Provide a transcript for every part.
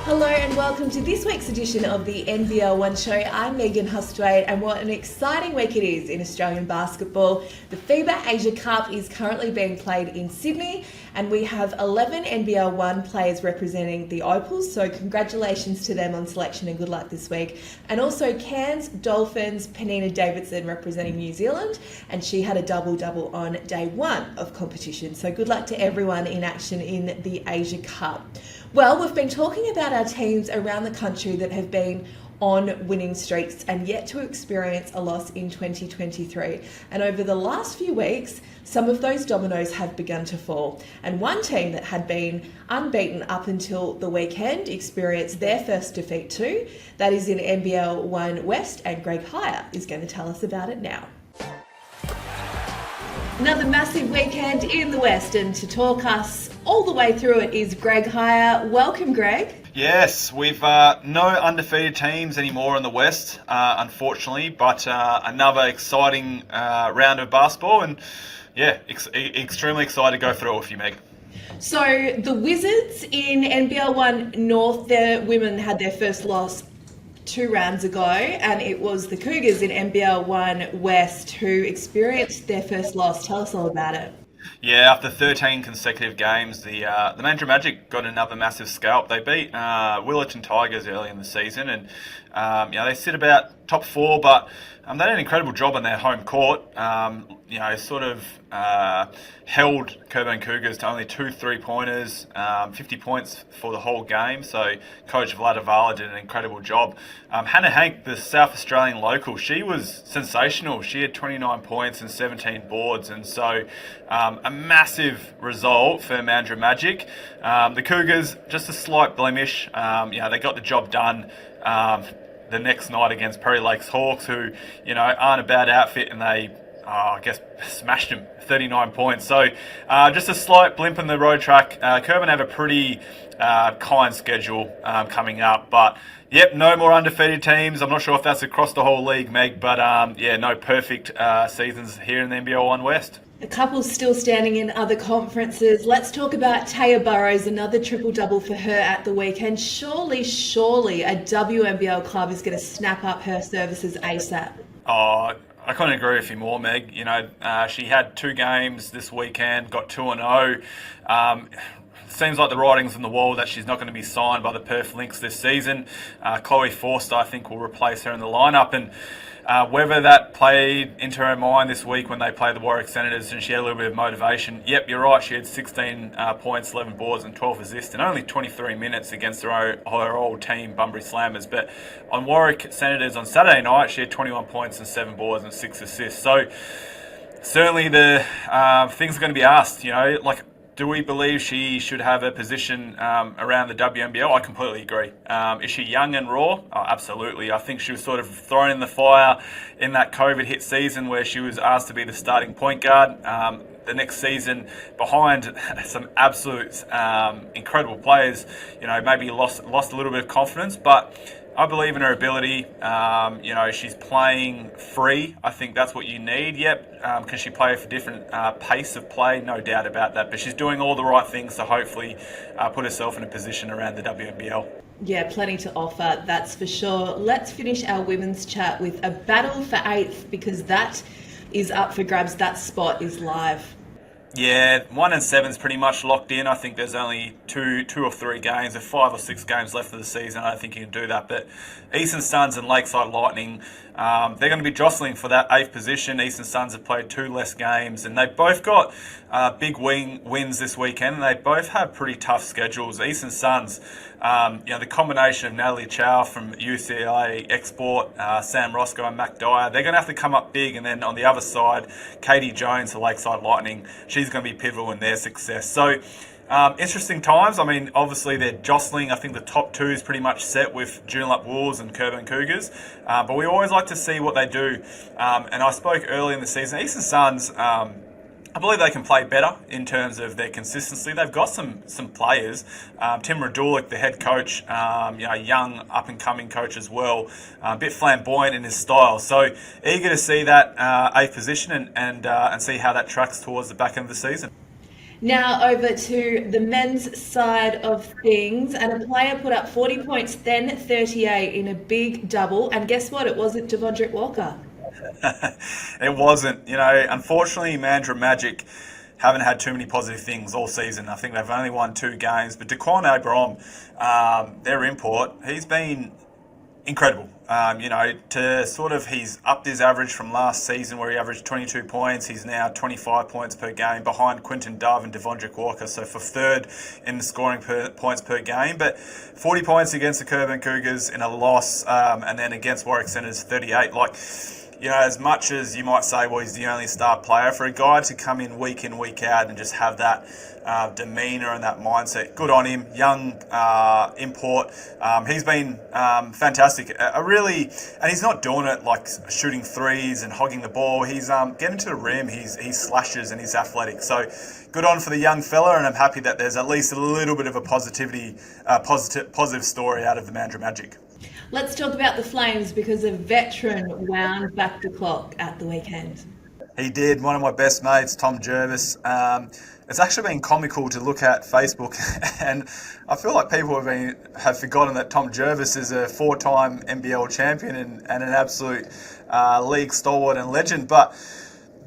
Hello and welcome to this week's edition of the NBL1 show. I'm Megan Hustwaite, and what an exciting week it is in Australian basketball. The FIBA Asia Cup is currently being played in Sydney, and we have 11 NBL1 players representing the Opals, so congratulations to them on selection and good luck this week. And also Cairns Dolphins, Penina Davidson representing New Zealand, and she had a double-double on day one of competition, so good luck to everyone in action in the Asia Cup. Well, we've been talking about our teams around the country that have been on winning streaks and yet to experience a loss in 2023. And over the last few weeks, some of those dominoes have begun to fall. And one team that had been unbeaten up until the weekend experienced their first defeat too. That is in NBL1 West, and Greg Hire is going to tell us about it now. Another massive weekend in the West, and to talk us all the way through it is Greg Hire. Welcome, Greg. Yes, we've no undefeated teams anymore in the West, unfortunately, but another exciting round of basketball, and yeah, extremely excited to go through it with you, Meg. So the Wizards in NBL1 North, their women had their first loss 2 rounds ago, and it was the Cougars in NBL1 West who experienced their first loss. Tell us all about it. Yeah, after 13 consecutive games, the Mandurah Magic got another massive scalp. They beat Willerton Tigers early in the season, and they sit about top 4, but they did an incredible job on their home court. Sort of held Coburn Cougars to only 2 3-pointers, 50 points for the whole game. So Coach Vlad Avala did an incredible job. Hannah Hank, the South Australian local, she was sensational. She had 29 points and 17 boards, and so a massive result for Mandurah Magic. The Cougars, just a slight blemish. They got the job done the next night against Perry Lakes Hawks, who aren't a bad outfit, and they smashed them, 39 points. So just a slight blimp in the road track. Coburn have a pretty kind schedule coming up, but yep, no more undefeated teams. I'm not sure if that's across the whole league, Meg, but no perfect seasons here in the NBL1 West. A couple still standing in other conferences. Let's talk about Taya Burrows, another triple-double for her at the weekend. Surely a WNBL club is going to snap up her services ASAP. Oh, I couldn't agree with you more, Meg. She had 2 games this weekend, got 2-0. Seems like the writing's on the wall that she's not going to be signed by the Perth Lynx this season. Chloe Forster, I think, will replace her in the lineup, and whether that played into her mind this week when they played the Warwick Senators and she had a little bit of motivation. Yep, you're right. She had 16 points, 11 boards and 12 assists in only 23 minutes against her old team, Bunbury Slammers. But on Warwick Senators on Saturday night, she had 21 points and 7 boards and 6 assists. So certainly the things are going to be asked, do we believe she should have a position around the WNBL? I completely agree. Is she young and raw? Oh, absolutely. I think she was sort of thrown in the fire in that COVID hit season where she was asked to be the starting point guard. The next season, behind some absolute incredible players, maybe lost a little bit of confidence, but I believe in her ability. She's playing free. I think that's what you need. Yep. Can she play for different pace of play? No doubt about that. But she's doing all the right things to hopefully put herself in a position around the WNBL. Yeah, plenty to offer, that's for sure. Let's finish our women's chat with a battle for 8th, because that is up for grabs. That spot is live. Yeah, 1 and 7's pretty much locked in. I think there's only two or 3 games, or 5 or 6 games left of the season. I don't think you can do that. But Eastern Suns and Lakeside Lightning, they're going to be jostling for that 8th position. Eastern Suns have played 2 less games, and they've both got big wins this weekend, and they both have pretty tough schedules. Eastern Suns, the combination of Natalie Chow from UCLA Export, Sam Roscoe and Mac Dyer, they're going to have to come up big. And then on the other side, Katie Jones, the Lakeside Lightning, she's going to be pivotal in their success. So interesting times. I mean, obviously they're jostling. I think the top 2 is pretty much set with Joondalup Wolves and Coburn Cougars. But we always like to see what they do. And I spoke early in the season. Eastern Suns, I believe they can play better in terms of their consistency. They've got some players. Tim Radulik, the head coach, young up-and-coming coach as well, a bit flamboyant in his style. So eager to see that 8th position and see how that tracks towards the back end of the season. Now over to the men's side of things, and a player put up 40 points, then 38 in a big double. And guess what? It wasn't Devondrick Walker. It wasn't. Unfortunately, Mandurah Magic haven't had too many positive things all season. I think they've only won 2 games. But Daquan Abraham, their import, he's been incredible. He's upped his average from last season where he averaged 22 points. He's now 25 points per game behind Quinton Dove and Devondrick Walker. So for third in the scoring points per game. But 40 points against the Cockburn Cougars in a loss, and then against Warwick Senators 38. As much as you might say, well, he's the only star player, for a guy to come in, week out, and just have that demeanour and that mindset, good on him. Young import. He's been fantastic. And he's not doing it like shooting threes and hogging the ball. He's getting to the rim. He slashes and he's athletic. So good on for the young fella, and I'm happy that there's at least a little bit of a positive story out of the Mandurah Magic. Let's talk about the Flames, because a veteran wound back the clock at the weekend. He did. One of my best mates, Tom Jervis. It's actually been comical to look at Facebook, and I feel like people have forgotten that Tom Jervis is a 4-time NBL champion and an absolute league stalwart and legend. But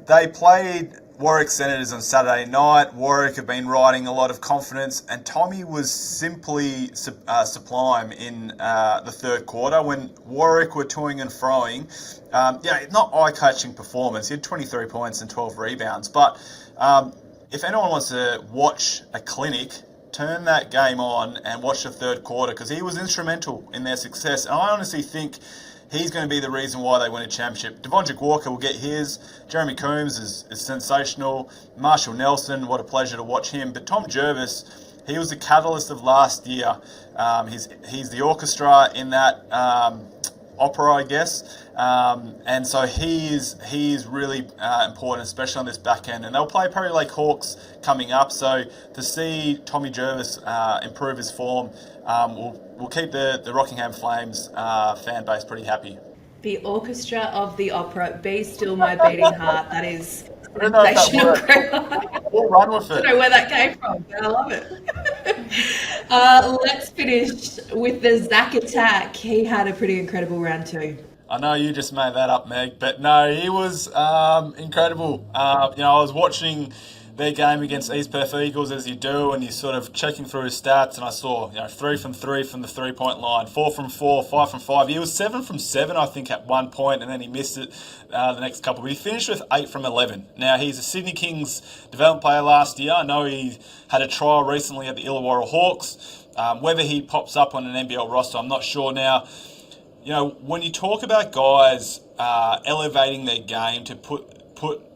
they played Warwick Senators on Saturday night. Warwick have been riding a lot of confidence, and Tommy was simply sublime in the third quarter when Warwick were toing and froing. Not eye-catching performance. He had 23 points and 12 rebounds. But if anyone wants to watch a clinic, turn that game on and watch the third quarter, because he was instrumental in their success. And I honestly think he's going to be the reason why they win a championship. Devondrick Walker will get his. Jeremy Coombs is sensational. Marshall Nelson, what a pleasure to watch him. But Tom Jervis, he was the catalyst of last year. He's the orchestra in that opera, I guess. And so he's really important, especially on this back end. And they'll play Perry Lake Hawks coming up. So to see Tommy Jervis improve his form will keep the Rockingham Flames fan base pretty happy. The orchestra of the opera, Be Still My Beating Heart. That is I don't know if sensational. that works. We'll run with it. I don't know where that came from, but I love it. Let's finish with the Zach attack. He had a pretty incredible round too. I know you just made that up, Meg, but no, he was incredible. I was watching their game against East Perth Eagles, as you do, and you're sort of checking through his stats, and I saw 3 from 3 from the 3-point line, 4 from 4, 5 from 5. He was 7 from 7, I think, at one point, and then he missed it the next couple. But he finished with 8 from 11. Now, he's a Sydney Kings development player last year. I know he had a trial recently at the Illawarra Hawks. Whether he pops up on an NBL roster, I'm not sure. Now, when you talk about guys elevating their game to put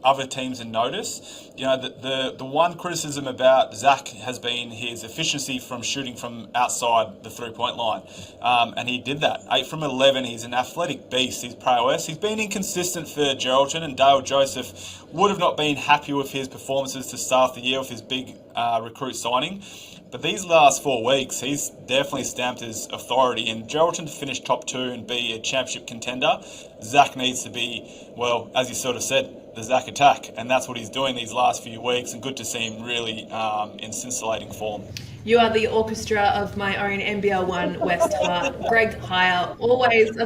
other teams in notice, the one criticism about Zach has been his efficiency from shooting from outside the 3-point line. And he did that. 8 from 11. He's an athletic beast. He's prowess. He's been inconsistent for Geraldton, and Dale Joseph would have not been happy with his performances to start the year with his big recruit signing. But these last 4 weeks, he's definitely stamped his authority. And Geraldton to finish top 2 and be a championship contender, Zach needs to be, well, as you sort of said, the Zach attack. And that's what he's doing these last few weeks. And good to see him really in scintillating form. You are the orchestra of my own NBL1 West heart. Greg Hire, always a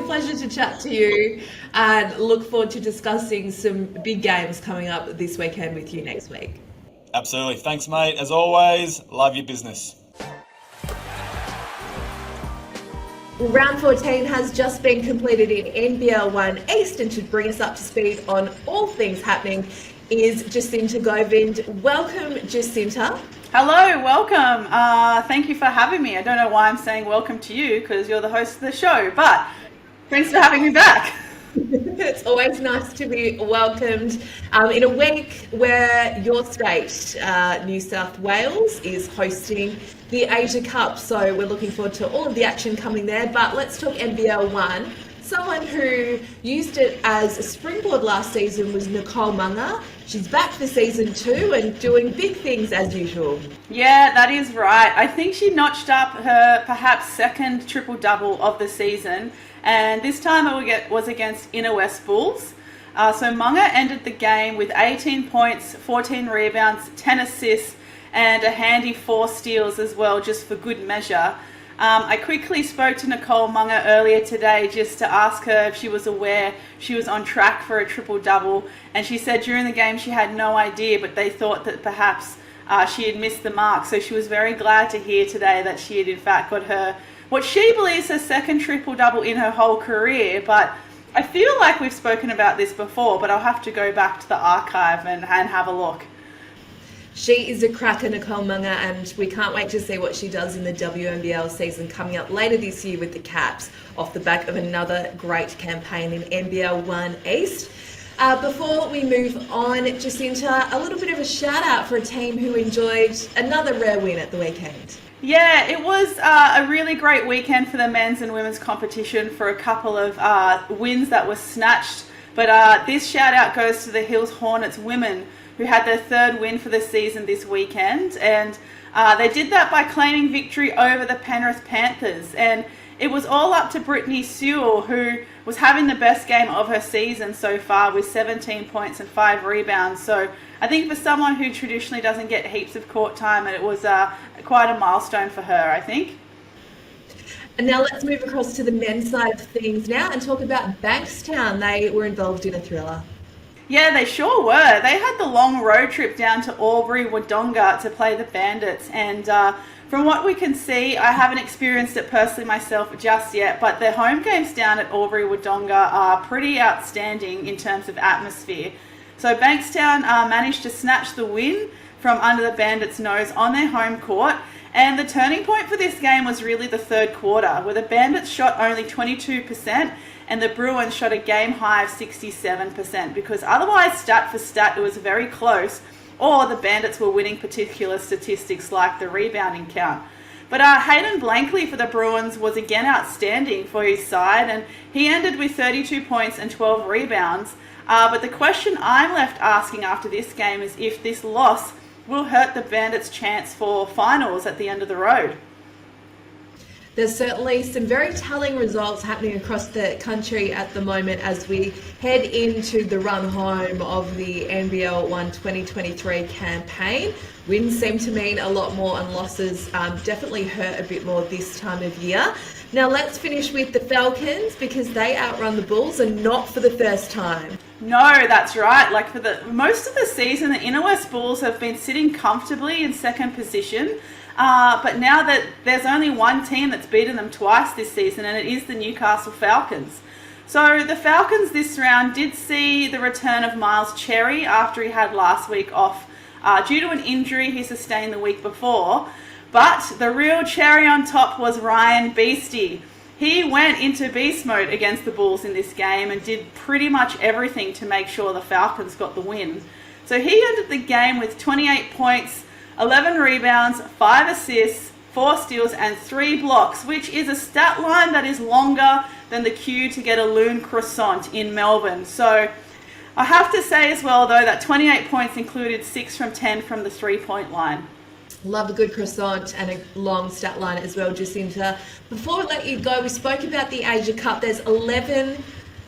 pleasure to chat to you, and look forward to discussing some big games coming up this weekend with you next week. Absolutely. Thanks, mate. As always, love your business. Round 14 has just been completed in NBL1 East, and to bring us up to speed on all things happening is Jacinta Govind. Welcome, Jacinta. Hello, welcome. Thank you for having me. I don't know why I'm saying welcome to you, because you're the host of the show, but thanks for having me back. It's always nice to be welcomed in a week where your state, New South Wales, is hosting the Asia Cup. So we're looking forward to all of the action coming there. But let's talk NBL1. Someone who used it as a springboard last season was Nicole Munger. She's back for season 2 and doing big things as usual. Yeah, that is right. I think she notched up her perhaps second triple-double of the season. And this time it was against Inner West Bulls. So Munga ended the game with 18 points, 14 rebounds, 10 assists, and a handy 4 steals as well, just for good measure. I quickly spoke to Nicole Munga earlier today just to ask her if she was aware she was on track for a triple-double, and she said during the game she had no idea, but they thought that perhaps she had missed the mark. So she was very glad to hear today that she had in fact got her, what she believes her second triple-double in her whole career. But I feel like we've spoken about this before, but I'll have to go back to the archive and have a look. She is a cracker, Nicole Munga, and we can't wait to see what she does in the WNBL season coming up later this year with the Caps, off the back of another great campaign in NBL1 East. Before we move on, Jacinta, a little bit of a shout out for a team who enjoyed another rare win at the weekend. Yeah, it was a really great weekend for the men's and women's competition for a couple of wins that were snatched. But this shout out goes to the Hills Hornets women, who had their third win for the season this weekend. And they did that by claiming victory over the Penrith Panthers. And it was all up to Brittany Sewell, who was having the best game of her season so far with 17 points and 5 rebounds. So I think for someone who traditionally doesn't get heaps of court time, it was quite a milestone for her, I think. And now let's move across to the men's side of things now and talk about Bankstown. They were involved in a thriller. Yeah, they sure were. They had the long road trip down to Albury Wodonga to play the Bandits, and from what we can see, I haven't experienced it personally myself just yet, but their home games down at Albury Wodonga are pretty outstanding in terms of atmosphere. So Bankstown managed to snatch the win from under the Bandits' nose on their home court, and the turning point for this game was really the third quarter, where the Bandits shot only 22%, and the Bruins shot a game high of 67%, because otherwise, stat for stat, it was very close, or the Bandits were winning particular statistics like the rebounding count. But Hayden Blankley for the Bruins was again outstanding for his side, and he ended with 32 points and 12 rebounds. But the question I'm left asking after this game is if this loss will hurt the Bandits' chance for finals at the end of the road. There's certainly some very telling results happening across the country at the moment as we head into the run home of the NBL1 2023 campaign. Wins seem to mean a lot more, and losses definitely hurt a bit more this time of year. Now let's finish with the Falcons, because they outrun the Bulls, and not for the first time. No, that's right. Like for the most of the season, the Inner West Bulls have been sitting comfortably in second position. But now that there's only one team that's beaten them twice this season, and it is the Newcastle Falcons. So the Falcons this round did see the return of Miles Cherry after he had last week off due to an injury he sustained the week before. But the real cherry on top was Ryan Beastie. He went into beast mode against the Bulls in this game and did pretty much everything to make sure the Falcons got the win. So he ended the game with 28 points, 11 rebounds, 5 assists, 4 steals, and 3 blocks, which is a stat line that is longer than the queue to get a Loon croissant in Melbourne. So I have to say as well, though, that 28 points included 6 from 10 from the 3-point line. Love a good croissant and a long stat line as well, Jacinta. Before we let you go, we spoke about the Asia Cup. There's 11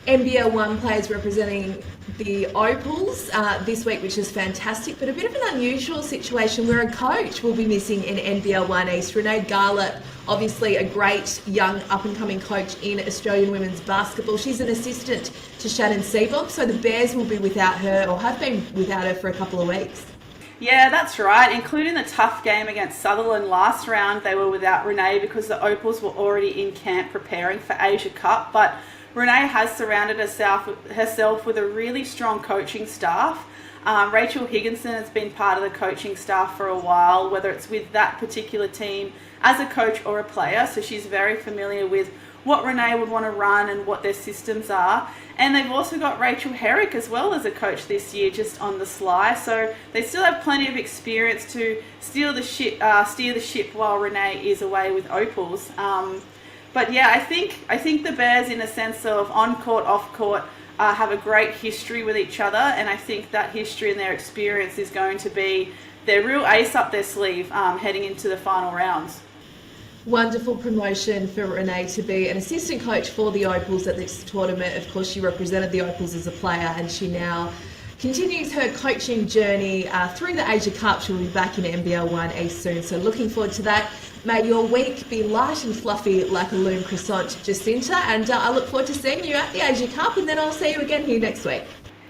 NBL1 players representing the Opals this week, which is fantastic, but a bit of an unusual situation where a coach will be missing in NBL1 East. Renee Garlett, obviously a great young up-and-coming coach in Australian women's basketball. She's an assistant to Shannon Seabob, so the Bears will be without her, or have been without her, for a couple of weeks. Yeah, that's right. Including the tough game against Sutherland last round, they were without Renee because the Opals were already in camp preparing for Asia Cup. But Renee has surrounded herself with a really strong coaching staff. Rachel Higginson has been part of the coaching staff for a while, whether it's with that particular team as a coach or a player. So she's very familiar with what Renee would want to run and what their systems are. And they've also got Rachel Herrick as well as a coach this year, just on the sly. So they still have plenty of experience to steer the ship while Renee is away with Opals. But yeah, I think the Bears, in a sense of on-court, off-court, have a great history with each other. And I think that history and their experience is going to be their real ace up their sleeve heading into the final rounds. Wonderful promotion for Renee to be an assistant coach for the Opals at this tournament. Of course, she represented the Opals as a player, and she now continues her coaching journey through the Asia Cup. She'll be back in NBL1 East soon, so looking forward to that. May your week be light and fluffy like a loom croissant, Jacinta, and I look forward to seeing you at the Asia Cup, and then I'll see you again here next week.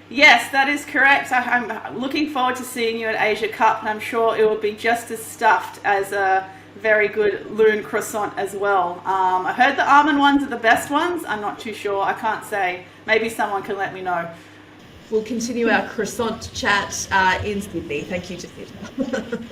Yes, that is correct. I'm looking forward to seeing you at Asia Cup, and I'm sure it will be just as stuffed as a very good loon croissant as well. I heard the almond ones are the best ones. I'm not too sure. I can't say. Maybe someone can let me know. We'll continue our croissant chat in Sydney. Thank you, Jacinta.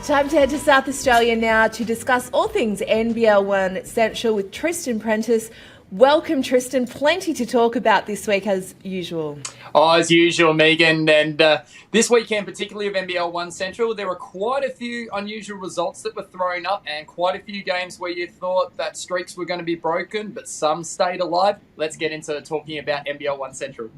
Time to head to South Australia now to discuss all things NBL1 Central with Tristan Prentice. Welcome, Tristan. Plenty to talk about this week as usual. As usual, Megan. And this weekend, particularly of NBL1 Central, there were quite a few unusual results that were thrown up and quite a few games where you thought that streaks were going to be broken, but some stayed alive. Let's get into talking about NBL1 Central.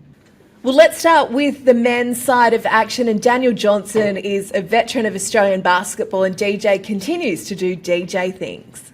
Well, let's start with the men's side of action. And Daniel Johnson is a veteran of Australian basketball, and DJ continues to do DJ things.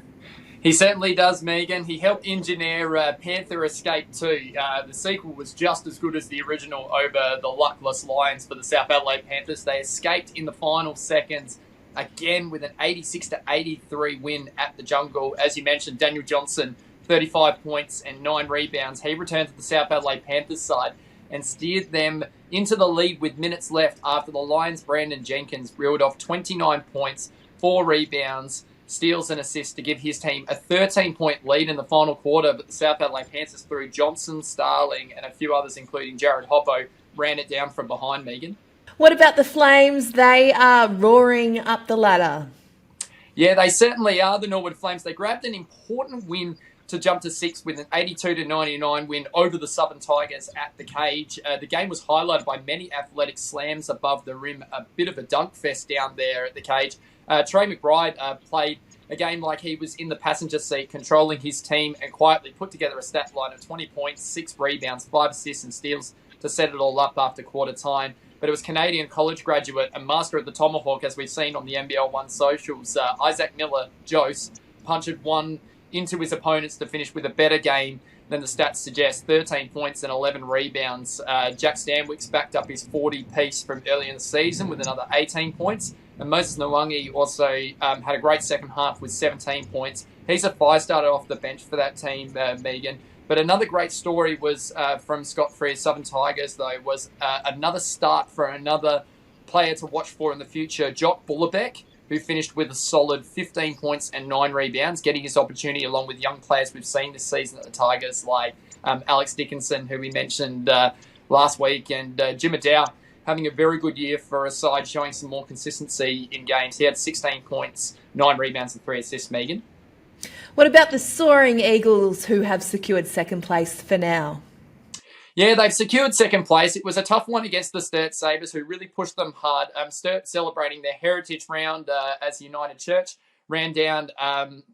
He certainly does, Megan. He helped engineer Panther Escape 2. The sequel was just as good as the original over the luckless Lions for the South Adelaide Panthers. They escaped in the final seconds, again with an 86-83 win at the Jungle. As you mentioned, Daniel Johnson, 35 points and 9 rebounds. He returned to the South Adelaide Panthers side and steered them into the lead with minutes left after the Lions' Brandon Jenkins reeled off 29 points, 4 rebounds, steals and assists to give his team a 13-point lead in the final quarter, but the South Adelaide Panthers, through Johnson, Starling and a few others, including Jared Hoppo, ran it down from behind, Megan. What about the Flames? They are roaring up the ladder. Yeah, they certainly are, the Norwood Flames. They grabbed an important win to jump to 6th with an 82-99 win over the Southern Tigers at the Cage. The game was highlighted by many athletic slams above the rim, a bit of a dunk fest down there at the Cage. Trey McBride played a game like he was in the passenger seat, controlling his team and quietly put together a stat line of 20 points, 6 rebounds, 5 assists and steals to set it all up after quarter time. But it was Canadian college graduate and master of the tomahawk, as we've seen on the NBL1 socials, Isaac Miller, Jose, punched one into his opponents to finish with a better game than the stats suggest, 13 points and 11 rebounds. Jack Stanwick's backed up his 40-piece from early in the season with another 18 points. And Moses Nwangi also had a great second half with 17 points. He's a fire-starter off the bench for that team, Megan. But another great story was from Scott Freer's Southern Tigers, though, was another start for another player to watch for in the future, Jock Bullerbeck, who finished with a solid 15 points and 9 rebounds, getting his opportunity along with young players we've seen this season at the Tigers, like Alex Dickinson, who we mentioned last week, and Jim Adow, having a very good year for a side, showing some more consistency in games. He had 16 points, 9 rebounds and 3 assists, Megan. What about the soaring Eagles, who have secured second place for now? Yeah, they've secured second place. It was a tough one against the Sturt Sabres, who really pushed them hard. Sturt celebrating their heritage round as United Church, ran down an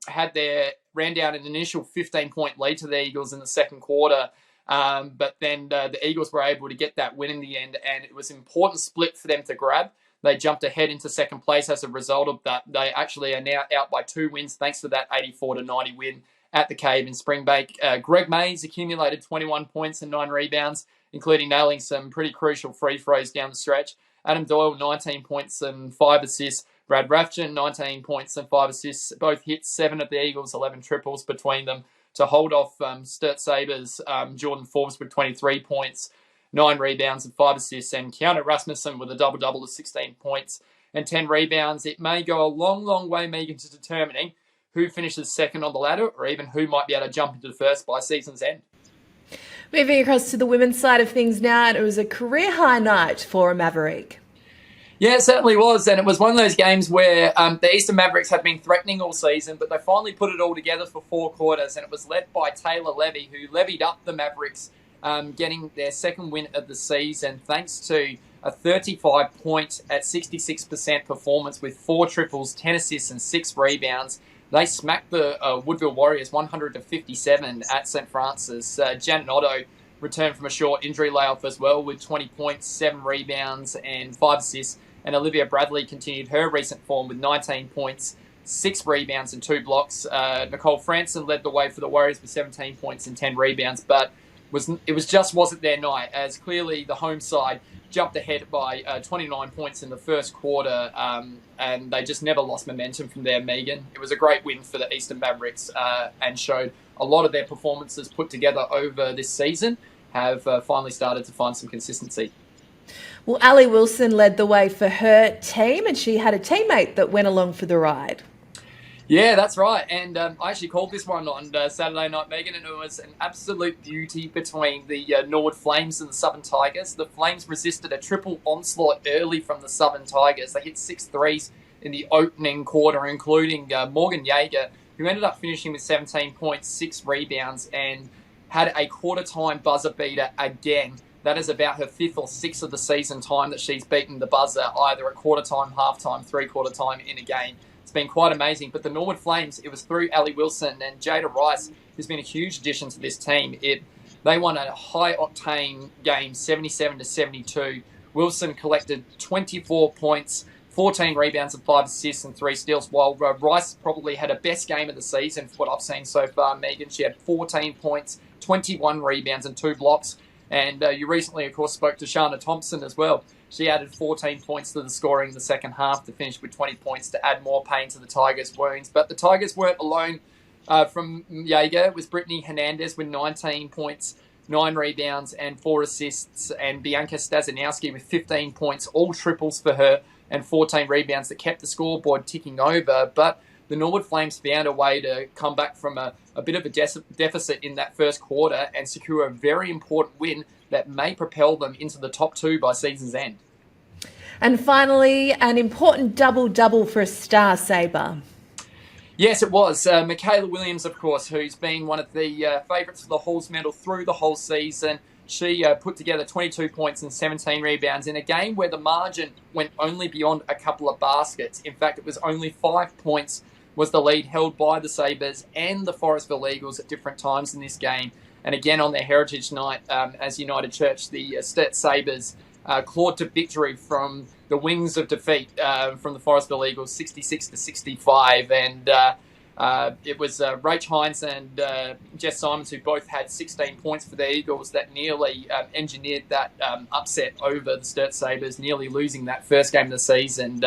initial 15-point lead to the Eagles in the second quarter. But then the Eagles were able to get that win in the end, and it was an important split for them to grab. They jumped ahead into second place as a result of that. They actually are now out by 2 wins thanks to that 84-90 win at the Cave in Springbank. Greg Mays accumulated 21 points and 9 rebounds, including nailing some pretty crucial free throws down the stretch. Adam Doyle, 19 points and 5 assists. Brad Raffchen, 19 points and 5 assists. Both hit 7 of the Eagles, 11 triples between them to hold off Sturt Sabres. Jordan Forbes with 23 points, 9 rebounds and 5 assists. And Keanu Rasmussen with a double-double of 16 points and 10 rebounds. It may go a long, long way, Megan, to determining who finishes second on the ladder or even who might be able to jump into the first by season's end. Moving across to the women's side of things now, and it was a career-high night for a Maverick. Yeah, it certainly was, and it was one of those games where the Eastern Mavericks had been threatening all season, but they finally put it all together for 4 quarters, and it was led by Taylor Levy, who levied up the Mavericks, getting their second win of the season thanks to a 35-point at 66% performance with 4 triples, 10 assists and 6 rebounds. They smacked the Woodville Warriors 100-57 at St. Francis. Janet Otto returned from a short injury layoff as well with 20 points, 7 rebounds and 5 assists. And Olivia Bradley continued her recent form with 19 points, 6 rebounds and 2 blocks. Nicole Franson led the way for the Warriors with 17 points and 10 rebounds, but wasn't their night, as clearly the home side jumped ahead by 29 points in the first quarter, and they just never lost momentum from there, Megan. It was a great win for the Eastern Mavericks and showed a lot of their performances put together over this season have finally started to find some consistency. Well, Ali Wilson led the way for her team, and she had a teammate that went along for the ride. Yeah, that's right. And I actually called this one on Saturday night, Megan, and it was an absolute beauty between the Norwood Flames and the Southern Tigers. The Flames resisted a triple onslaught early from the Southern Tigers. They hit 6 threes in the opening quarter, including Morgan Yeager, who ended up finishing with 17 points, 6 rebounds, and had a quarter-time buzzer beater again. That is about her 5th or 6th of the season time that she's beaten the buzzer, either at quarter-time, half-time, three-quarter time in a game. It's been quite amazing. But the Norwood Flames, it was through Ali Wilson and Jada Rice, who's been a huge addition to this team. They won a high-octane game, 77-72. Wilson collected 24 points, 14 rebounds and 5 assists and 3 steals, while Rice probably had a best game of the season for what I've seen so far, Megan. She had 14 points, 21 rebounds and 2 blocks. And you recently, of course, spoke to Shana Thompson as well. She added 14 points to the scoring in the second half to finish with 20 points to add more pain to the Tigers' wounds. But the Tigers weren't alone from Yeager. It was Brittany Hernandez with 19 points, 9 rebounds and 4 assists. And Bianca Stazanowski with 15 points, all triples for her, and 14 rebounds that kept the scoreboard ticking over. But the Norwood Flames found a way to come back from a bit of a deficit in that first quarter and secure a very important win that may propel them into the top 2 by season's end. And finally, an important double-double for a Star Sabre. Yes, it was. Michaela Williams, of course, who's been one of the favourites for the Halls medal through the whole season. She put together 22 points and 17 rebounds in a game where the margin went only beyond a couple of baskets. In fact, it was only 5 points was the lead held by the Sabres and the Forestville Eagles at different times in this game. And again, on their Heritage Night as United Church, the Sturt Sabres clawed to victory from the wings of defeat from the Forestville Eagles, 66-65. And it was Rach Hines and Jess Simons, who both had 16 points for the Eagles, that nearly engineered that upset over the Sturt Sabres, nearly losing that first game of the season.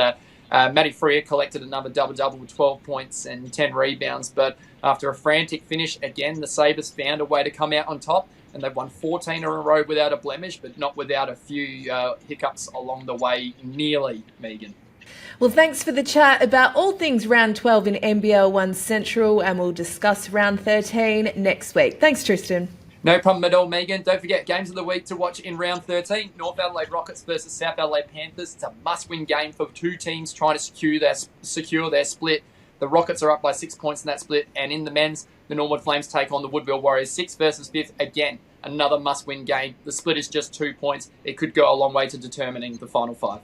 Maddie Freer collected another double-double with 12 points and 10 rebounds, but after a frantic finish, again, the Sabres found a way to come out on top, and they've won 14 in a row without a blemish, but not without a few hiccups along the way, nearly, Megan. Well, thanks for the chat about all things round 12 in NBL1 Central, and we'll discuss round 13 next week. Thanks, Tristan. No problem at all, Megan. Don't forget, games of the week to watch in round 13. North Adelaide Rockets versus South Adelaide Panthers. It's a must-win game for 2 teams trying to secure their split. The Rockets are up by 6 points in that split. And in the men's, the Norwood Flames take on the Woodville Warriors. 6 versus 5th. Again, another must-win game. The split is just 2 points. It could go a long way to determining the final 5.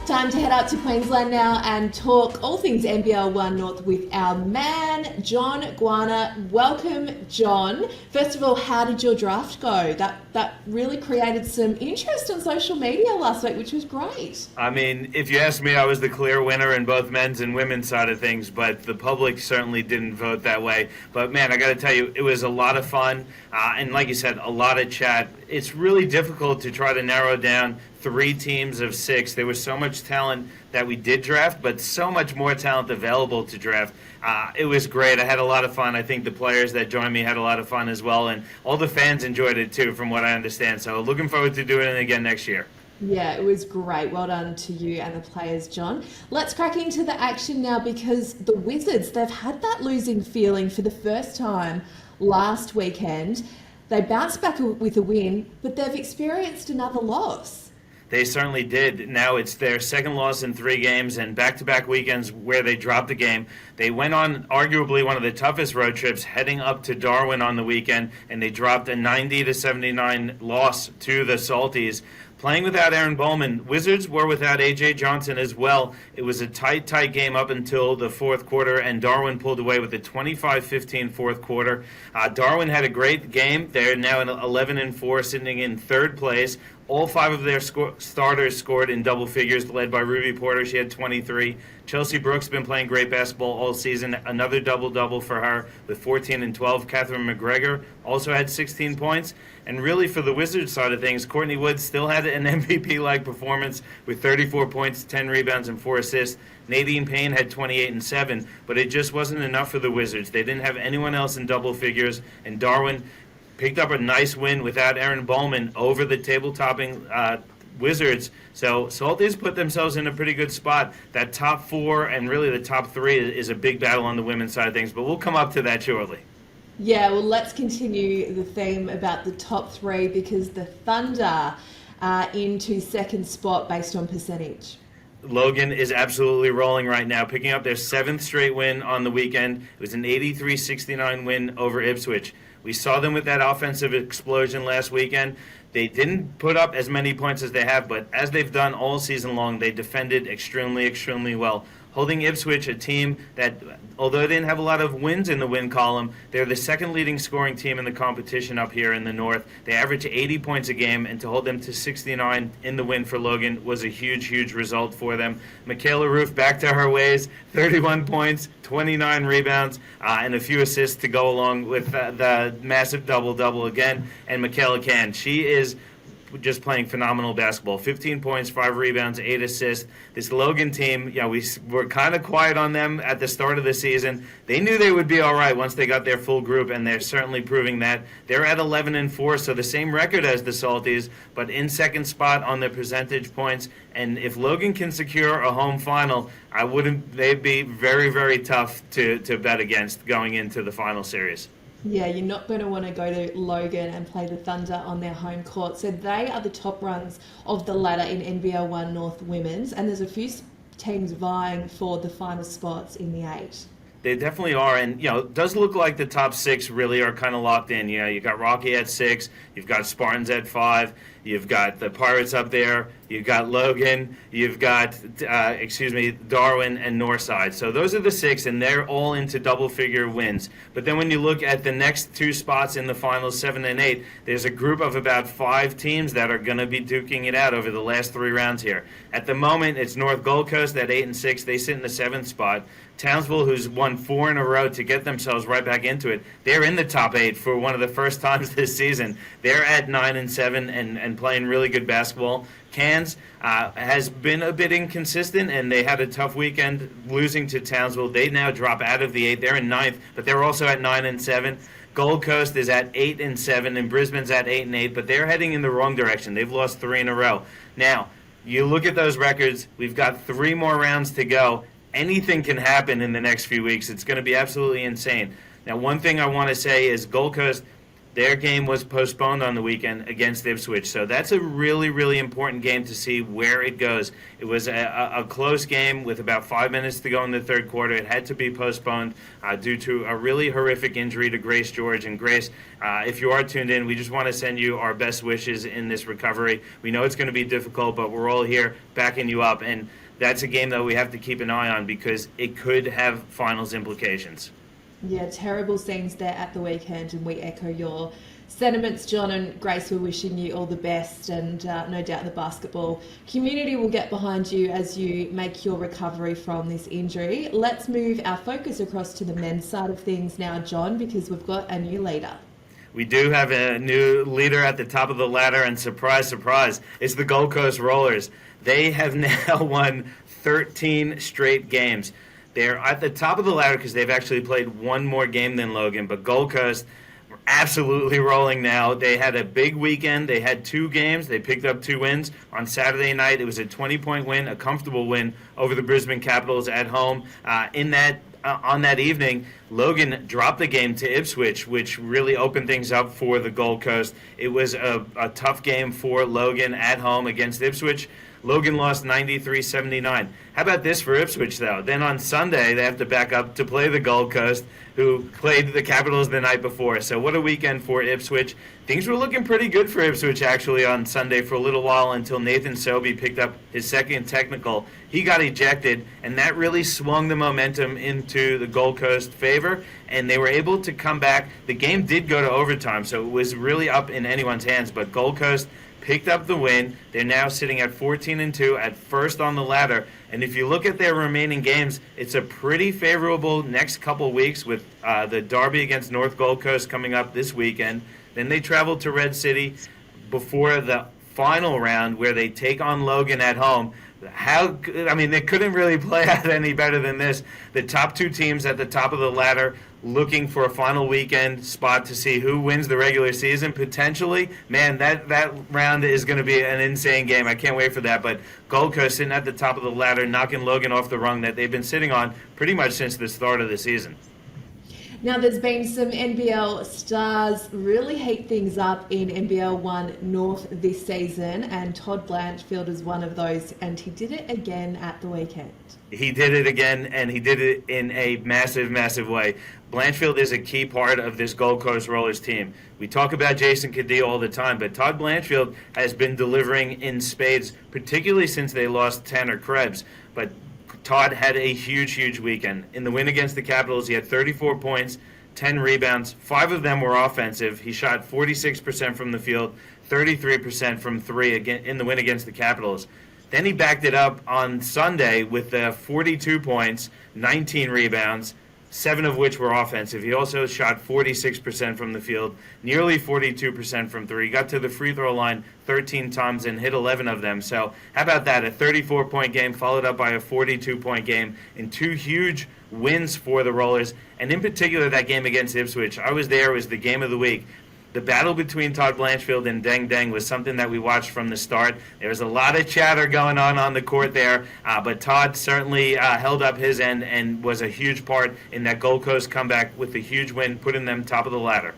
Time to head up to Queensland now and talk all things NBL1 North with our man, John Guana. Welcome, John. First of all, how did your draft go? That really created some interest on social media last week, which was great. I mean, if you ask me, I was the clear winner in both men's and women's side of things, but the public certainly didn't vote that way. But, man, I got to tell you, it was a lot of fun. And like you said, a lot of chat. It's really difficult to try to narrow down 3 teams of 6. There was so much talent that we did draft, but so much more talent available to draft. It was great. I had a lot of fun. I think the players that joined me had a lot of fun as well, and all the fans enjoyed it too, from what I understand. So looking forward to doing it again next year. Yeah, it was great. Well done to you and the players, John. Let's crack into the action now, because the Wizards, they've had that losing feeling for the first time last weekend. They bounced back with a win, but they've experienced another loss. They certainly did. Now it's their second loss in 3 games and back-to-back weekends where they dropped a game. They went on arguably one of the toughest road trips, heading up to Darwin on the weekend, and they dropped a 90-79 loss to the Salties. Playing without Aaron Bowman, Wizards were without A.J. Johnson as well. It was a tight game up until the fourth quarter, and Darwin pulled away with a 25-15 fourth quarter. Darwin had a great game. They're now in 11-4, sitting in third place. All 5 of their starters scored in double figures, led by Ruby Porter. She had 23. Chelsea Brooks been playing great basketball all season. Another double-double for her with 14 and 12. Catherine McGregor also had 16 points. And really, for the Wizards side of things, Courtney Woods still had an MVP-like performance with 34 points, 10 rebounds, and 4 assists. Nadine Payne had 28 and 7, but it just wasn't enough for the Wizards. They didn't have anyone else in double figures, and Darwin picked up a nice win without Aaron Bowman over the table-topping Wizards. So Salties put themselves in a pretty good spot. That top 4 and really the top 3 is a big battle on the women's side of things, but we'll come up to that shortly. Yeah, well, let's continue the theme about the top 3 because the Thunder are into second spot based on percentage. Logan is absolutely rolling right now, picking up their 7th straight win on the weekend. It was an 83-69 win over Ipswich. We saw them with that offensive explosion last weekend. They didn't put up as many points as they have, but as they've done all season long, they defended extremely well. Holding Ipswich, a team that, although they didn't have a lot of wins in the win column, they're the 2nd leading scoring team in the competition up here in the North. They average 80 points a game, and to hold them to 69 in the win for Logan was a huge result for them. Michaela Roof back to her ways, 31 points, 29 rebounds, and a few assists to go along with the massive double-double again. And Michaela Can, she is just playing phenomenal basketball. 15 points, 5 rebounds, 8 assists. This Logan team, we were kind of quiet on them at the start of the season. They knew they would be all right once they got their full group, and they're certainly proving that. They're at 11-4, so the same record as the Salties, but in second spot on the percentage points. And if Logan can secure a home final, they'd be very tough to bet against going into the final series. Yeah, you're not going to want to go to Logan and play the Thunder on their home court. So they are the top runs of the ladder in NBL1 North Women's, and there's a few teams vying for the final spots in the 8. They definitely are, and it does look like the top 6 really are kind of locked in. You got Rocky at 6, you've got Spartans at 5, you've got the Pirates up there, you've got Logan, you've got Darwin and Northside. So those are the 6, and they're all into double-figure wins. But then when you look at the next 2 spots in the finals, 7 and 8, there's a group of about 5 teams that are going to be duking it out over the last 3 rounds here. At the moment, it's North Gold Coast at 8 and 6. They sit in the 7th spot. Townsville, who's won 4 in a row to get themselves right back into it, they're in the top 8 for one of the first times this season. They're at 9 and 7 and playing really good basketball. Cairns has been a bit inconsistent, and they had a tough weekend losing to Townsville. They now drop out of the 8. They're in 9th, but they're also at 9 and 7. Gold Coast is at 8 and 7, and Brisbane's at 8 and 8, but they're heading in the wrong direction. They've lost 3 in a row. Now, you look at those records. We've got 3 more rounds to go. Anything can happen in the next few weeks. It's going to be absolutely insane. Now, one thing I want to say is Gold Coast, their game was postponed on the weekend against Ipswich. So that's a really important game to see where it goes. It was a close game with about 5 minutes to go in the third quarter. It had to be postponed due to a really horrific injury to Grace George. And Grace, if you are tuned in, we just want to send you our best wishes in this recovery. We know it's going to be difficult, but we're all here backing you up. And that's a game that we have to keep an eye on because it could have finals implications. Yeah, terrible scenes there at the weekend, and we echo your sentiments, John and Grace. We're wishing you all the best, and no doubt the basketball community will get behind you as you make your recovery from this injury. Let's move our focus across to the men's side of things now, John, because we've got a new leader. We do have a new leader at the top of the ladder, and surprise, it's the Gold Coast Rollers. They have now won 13 straight games. They're at the top of the ladder because they've actually played one more game than Logan, but Gold Coast are absolutely rolling now. They had a big weekend. They had 2 games. They picked up 2 wins. On Saturday night, it was a 20-point win, a comfortable win over the Brisbane Capitals at home. On that evening, Logan dropped the game to Ipswich, which really opened things up for the Gold Coast. It was a tough game for Logan at home against Ipswich. Logan lost 93-79. How about this for Ipswich, though? Then on Sunday, they have to back up to play the Gold Coast, who played the Capitals the night before. So what a weekend for Ipswich. Things were looking pretty good for Ipswich, actually, on Sunday for a little while until Nathan Sobey picked up his second technical. He got ejected, and that really swung the momentum into the Gold Coast favor, and they were able to come back. The game did go to overtime, so it was really up in anyone's hands, but Gold Coast picked up the win. They're now sitting at 14-2 at first on the ladder. And if you look at their remaining games, it's a pretty favorable next couple weeks with the derby against North Gold Coast coming up this weekend. Then they travel to Red City before the final round where they take on Logan at home. They couldn't really play out any better than this. The top two teams at the top of the ladder looking for a final weekend spot to see who wins the regular season, potentially. Man, that round is going to be an insane game. I can't wait for that. But Gold Coast sitting at the top of the ladder, knocking Logan off the rung that they've been sitting on pretty much since the start of the season. Now, there's been some NBL stars really heat things up in NBL1 North this season, and Todd Blanchfield is one of those, and he did it again at the weekend. He did it again, and he did it in a massive, massive way. Blanchfield is a key part of this Gold Coast Rollers team. We talk about Jason Cadillo all the time, but Todd Blanchfield has been delivering in spades, particularly since they lost Tanner Krebs. But Todd had a huge, huge weekend. In the win against the Capitals, he had 34 points, 10 rebounds. 5 of them were offensive. He shot 46% from the field, 33% from three in the win against the Capitals. Then he backed it up on Sunday with 42 points, 19 rebounds, 7 of which were offensive. He also shot 46% from the field, nearly 42% from three. He got to the free throw line 13 times and hit 11 of them. So how about that? A 34-point game followed up by a 42-point game in 2 huge wins for the Rollers. And in particular, that game against Ipswich. I was there. It was the game of the week. The battle between Todd Blanchfield and Deng Deng was something that we watched from the start. There was a lot of chatter going on the court there, but Todd certainly held up his end and was a huge part in that Gold Coast comeback with a huge win, putting them top of the ladder.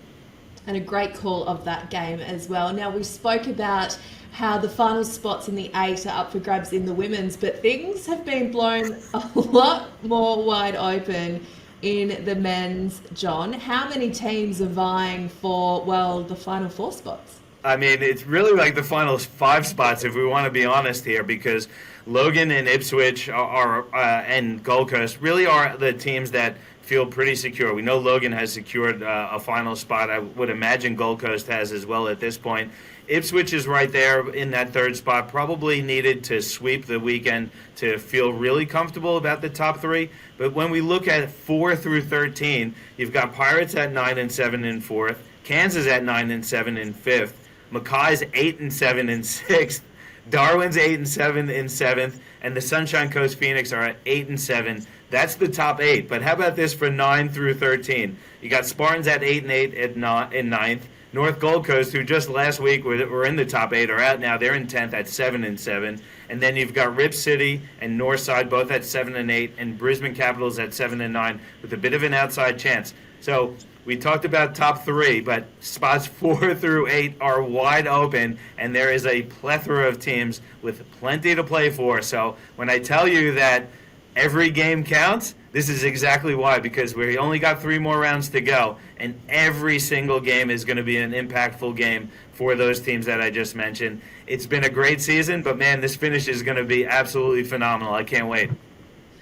And a great call of that game as well. Now, we spoke about how the final spots in the 8 are up for grabs in the women's, but things have been blown a lot more wide open in the men's, John. How many teams are vying for, the final 4 spots? I mean, it's really like the final 5 spots, if we want to be honest here, because Logan and Ipswich and Gold Coast really are the teams that feel pretty secure. We know Logan has secured a final spot. I would imagine Gold Coast has as well at this point. Ipswich is right there in that 3rd spot, probably needed to sweep the weekend to feel really comfortable about the top 3. But when we look at 4 through 13, you've got Pirates at 9-7 in 4th, Kansas at 9-7 in 5th, Mackay's 8-7 in 6th, Darwin's 8-7 in 7th, and the Sunshine Coast Phoenix are at 8-7. That's the top 8. But how about this for 9 through 13? You got Spartans at 8-8 in 9th. North Gold Coast, who just last week were in the top 8, are out now. They're in 10th at 7-7. And then you've got Rip City and Northside both at 7-8, and Brisbane Capitals at 7-9 with a bit of an outside chance. So we talked about top 3, but spots 4 through 8 are wide open, and there is a plethora of teams with plenty to play for. So when I tell you that every game counts, this is exactly why, because we only got 3 more rounds to go, and every single game is going to be an impactful game for those teams that I just mentioned. It's been a great season, but man, this finish is going to be absolutely phenomenal. I can't wait.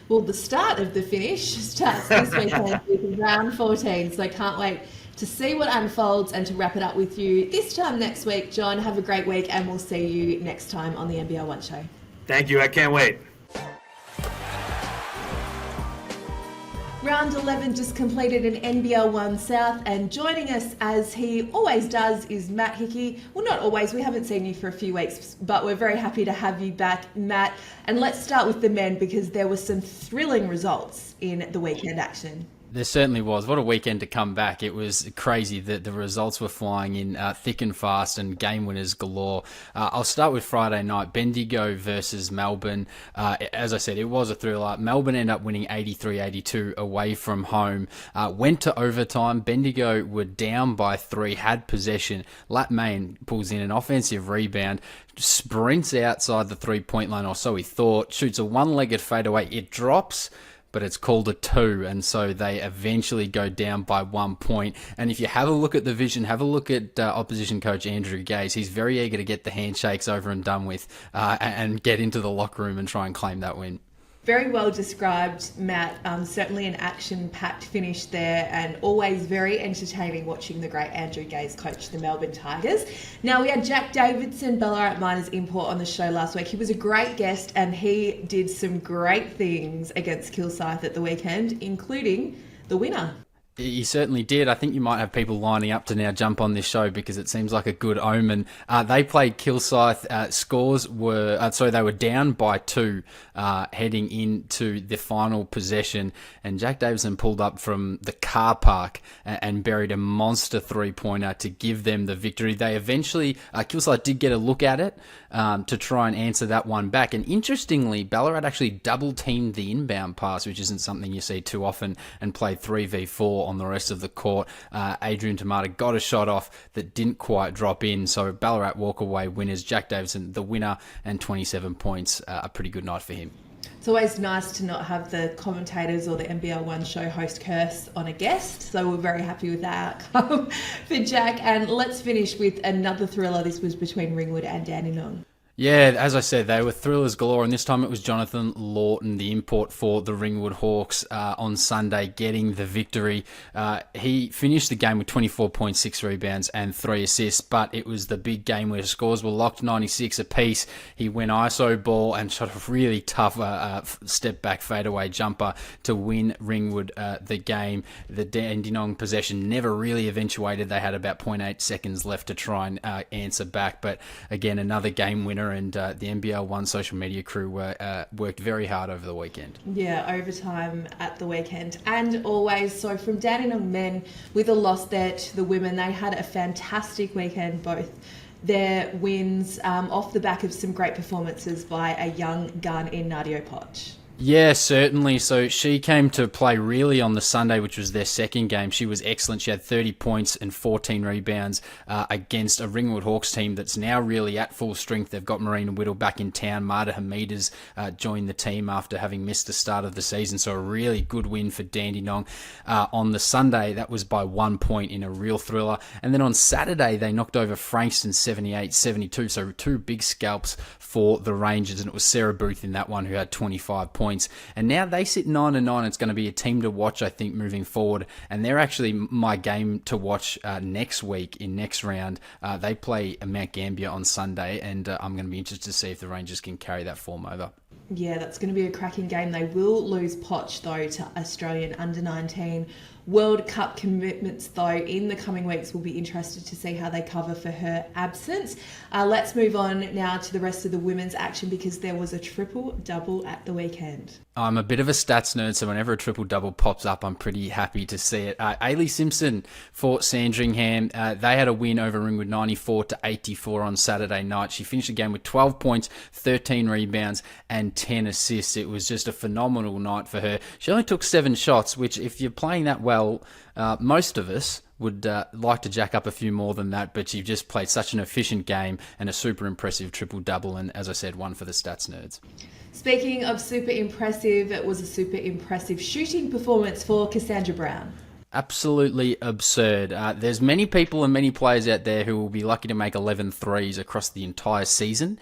Well, the start of the finish starts this weekend with round 14, so I can't wait to see what unfolds and to wrap it up with you this time next week. John, have a great week, and we'll see you next time on the NBL1 show. Thank you. I can't wait. Round 11 just completed in NBL1 South, and joining us as he always does is Matt Hickey. Well, not always, we haven't seen you for a few weeks, but we're very happy to have you back, Matt. And let's start with the men, because there were some thrilling results in the weekend action. There certainly was. What a weekend to come back. It was crazy that the results were flying in thick and fast and game winners galore. I'll start with Friday night. Bendigo versus Melbourne. As I said, it was a thriller. Melbourne ended up winning 83-82 away from home. Went to overtime. Bendigo were down by 3, had possession. Lat Main pulls in an offensive rebound, sprints outside the 3-point line, or so he thought, shoots a one-legged fadeaway. It drops, but it's called a 2, and so they eventually go down by 1 point. And if you have a look at the vision, have a look at opposition coach Andrew Gaze. He's very eager to get the handshakes over and done with and get into the locker room and try and claim that win. Very well described, Matt. Certainly an action-packed finish there, and always very entertaining watching the great Andrew Gaze coach the Melbourne Tigers. Now, we had Jack Davidson, Ballarat Miners import, on the show last week. He was a great guest, and he did some great things against Kilsyth at the weekend, including the winner. You certainly did. I think you might have people lining up to now jump on this show because it seems like a good omen. They played Kilsyth. Scores were, they were down by 2 heading into the final possession. And Jack Davison pulled up from the car park and buried a monster 3-pointer to give them the victory. They eventually, Kilsyth did get a look at it to try and answer that one back. And interestingly, Ballarat actually double-teamed the inbound pass, which isn't something you see too often, and played 3v4 on the rest of the court. Adrian Tamata got a shot off that didn't quite drop in, so Ballarat walk away winners. Jack Davison, the winner, and 27 points. A pretty good night for him. It's always nice to not have the commentators or the NBL1 show host curse on a guest, so we're very happy with that outcome for Jack. And let's finish with another thriller. This was between Ringwood and Dandenong. Yeah, as I said, they were thrillers galore, and this time it was Jonathan Lawton, the import for the Ringwood Hawks, on Sunday, getting the victory. He finished the game with 24 points, 6 rebounds and 3 assists, but it was the big game where scores were locked 96 apiece. He went ISO ball and shot a really tough step-back fadeaway jumper to win Ringwood the game. The Dandenong possession never really eventuated. They had about 0.8 seconds left to try and answer back, but again, another game winner. And the NBL1 social media crew worked very hard over the weekend. Yeah, overtime at the weekend. And always, so from Dandenong men, with a loss there to the women, they had a fantastic weekend, both their wins off the back of some great performances by a young gun in Nadia Poch. Yeah, certainly. So she came to play really on the Sunday, which was their second game. She was excellent. She had 30 points and 14 rebounds against a Ringwood Hawks team that's now really at full strength. They've got Marina Whittle back in town. Marta Hamida's joined the team after having missed the start of the season. So a really good win for Dandenong. On the Sunday, that was by 1 point in a real thriller. And then on Saturday, they knocked over Frankston 78-72. So 2 big scalps for the Rangers. And it was Sarah Booth in that one who had 25 points. And now they sit 9-9. It's going to be a team to watch, I think, moving forward. And they're actually my game to watch next week in next round. They play Mount Gambier on Sunday, and I'm going to be interested to see if the Rangers can carry that form over. Yeah, that's going to be a cracking game. They will lose Poch, though, to Australian under-19 World Cup commitments, though. In the coming weeks, we'll be interested to see how they cover for her absence. Let's move on now to the rest of the women's action, because there was a triple-double at the weekend. I'm a bit of a stats nerd, so whenever a triple-double pops up, I'm pretty happy to see it. Ailey Simpson for Sandringham, they had a win over Ringwood 94-84 on Saturday night. She finished the game with 12 points, 13 rebounds, and 10 assists. It was just a phenomenal night for her. She only took 7 shots, which if you're playing that well, most of us would like to jack up a few more than that, but you've just played such an efficient game and a super impressive triple-double, and as I said, one for the stats nerds. Speaking of super impressive, it was a super impressive shooting performance for Cassandra Brown. Absolutely absurd. There's many people and many players out there who will be lucky to make 11 threes across the entire season.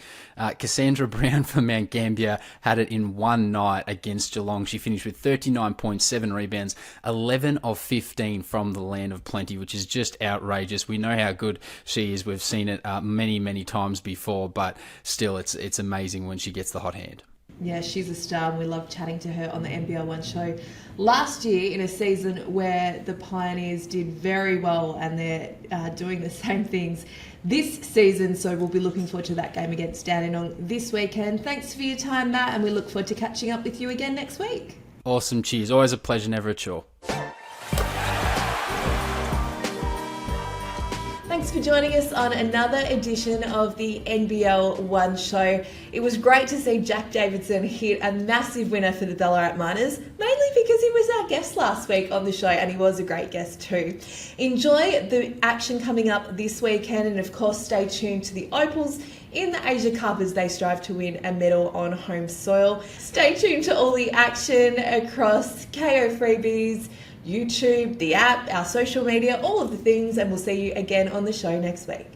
Cassandra Brown for Mount Gambier had it in one night against Geelong. She finished with 39.7 rebounds, 11 of 15 from the Land of Plenty, which is just outrageous. We know how good she is. We've seen it many, many times before, but still, it's amazing when she gets the hot hand. Yeah, she's a star, and we love chatting to her on the NBL1 show. Last year, in a season where the Pioneers did very well, and they're doing the same things this season, so we'll be looking forward to that game against Dandenong this weekend. Thanks for your time, Matt, and we look forward to catching up with you again next week. Awesome, cheers. Always a pleasure, never a chore. for joining us on another edition of the NBL1 show. It was great to see Jack Davidson hit a massive winner for the Ballarat Miners, mainly because he was our guest last week on the show, and he was a great guest too. Enjoy the action coming up this weekend, and of course stay tuned to the Opals in the Asia Cup as they strive to win a medal on home soil. Stay tuned to all the action across KO Freebies, YouTube, the app, our social media, all of the things, and we'll see you again on the show next week.